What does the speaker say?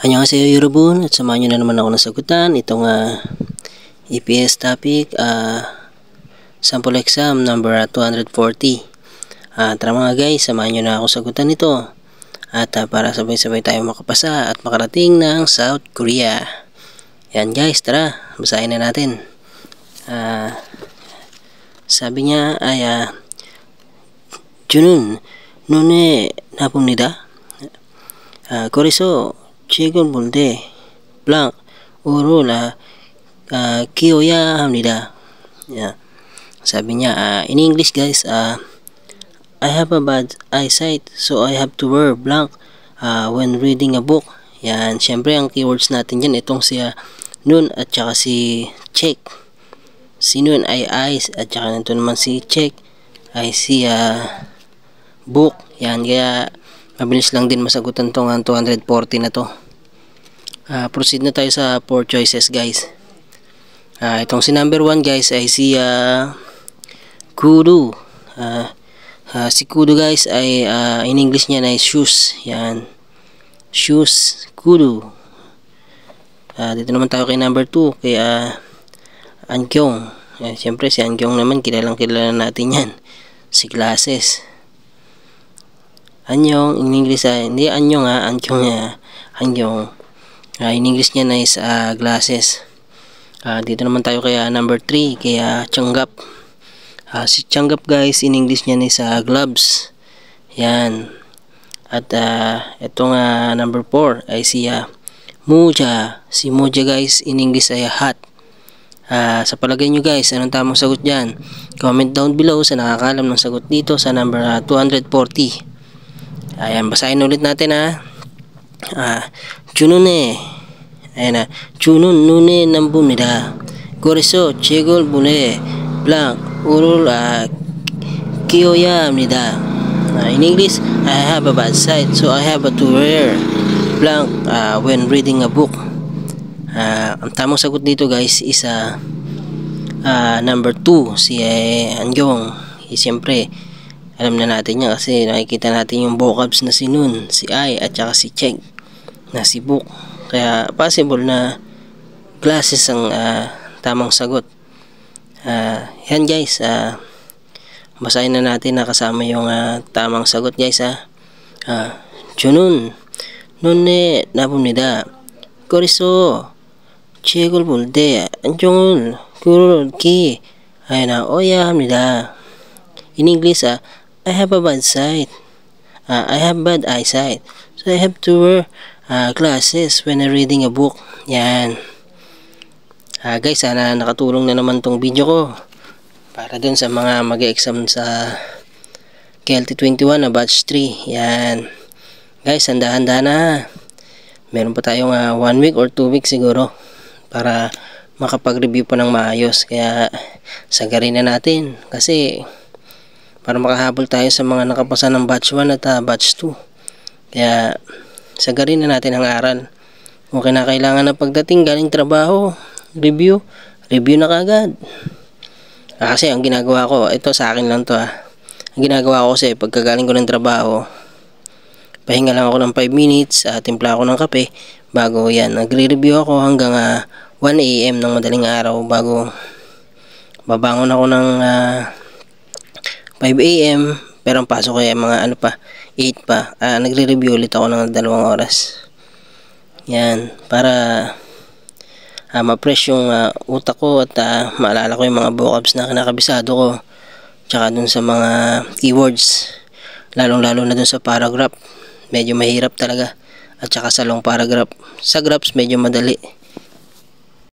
Annyeonghaseyo 여러분, at samahan nyo na naman ako ng sagutan itong EPS topic, sample exam number 240. Tara mga guys, samahan nyo na ako sagutan ito at para sabay-sabay tayo makapasa at makarating ng South Korea. Yan guys, tara, basahin na natin. Sabi niya ay Junun nune napumnida. 그래서 책을 볼 때 blank 오로라 키워야 합니다. Yeah. Sabi niya in English guys, I have a bad eyesight so I have to wear blank when reading a book. Yan, syempre ang keywords natin dyan itong si Nun at saka si check. Si Nun ay eyes at saka nito naman si check ay si book. Yan, kaya mabilis lang din masagutan tong 240 na to. Proceed na tayo sa 4 choices guys. Itong si number 1 guys ay si kudu. Si kudu guys ay in English niya ay shoes. Yan, shoes, kudu. Dito naman tayo kay number 2 kay Ankyong. Siyempre si Ankyong naman kilalang kilala natin yan. Si glasses. Anyong in English hindi Anyong Ankyong Anyong. In English niya is glasses. Dito naman tayo kay number 3 kay Changgap. Si Changgap guys in English niya is gloves. Yan. At itong number 4 ay si Moja. Si Moja guys in English ay hat. Sa palagay nyo guys, anong tamang sagot dyan? Comment down below sa nakakalam ng sagot dito sa number 240. Ayan, basahin ulit natin Junune. Ayan Junun nune nambumnida. Koreso chegol bune blank urul kiyoya amnida. In English, I have a bad sight so I have to wear blank when reading a book. Ang tamang sagot dito guys is number 2 si Angyong. Siyempre alam na natin yan kasi nakikita natin yung vocabs na si Nun, si I at saka si Check na si Book. Kaya possible na glasses ang tamang sagot. Yan guys, basahin na natin na kasama yung tamang sagot guys. Junun nunne napumnida. Koriso 책을 볼 때 안경을 그렇게 오야 합니다. In English, I have a bad sight. I have bad eyesight. So I have to wear glasses when I'm reading a book. Yan. Guys, sana nakatulong na naman tong video ko para dun sa mga mag-exam sa KLT21 na batch 3. Yan. Guys, handa-handa na. Meron pa tayong 1 week or 2 weeks siguro para makapag-review pa ng maayos. Kaya sagarin na natin kasi para makahabol tayo sa mga nakapasa ng batch 1 at batch 2. Kaya sagarin na natin ang aral. Kung kinakailangan na pagdating galing trabaho, review na kagad. Kasi ang ginagawa ko, ito sa akin lang to ang ginagawa ko kasi pagkagaling ko ng trabaho, pahinga lang ako ng 5 minutes, timpla ako ng kape, bago yan, nagre-review ako hanggang 1 AM ng madaling araw bago babangon ako ng 5 AM, pero ang pasok kaya mga 8 pa, nagre-review ulit ako ng 2 oras. Yan, para ma-fresh yung utak ko at maalala ko yung mga vocabs na nakabisado ko, tsaka dun sa mga keywords, lalong-lalo na dun sa paragraph, medyo mahirap talaga, at saka sa long paragraph. Sa graphs medyo madali.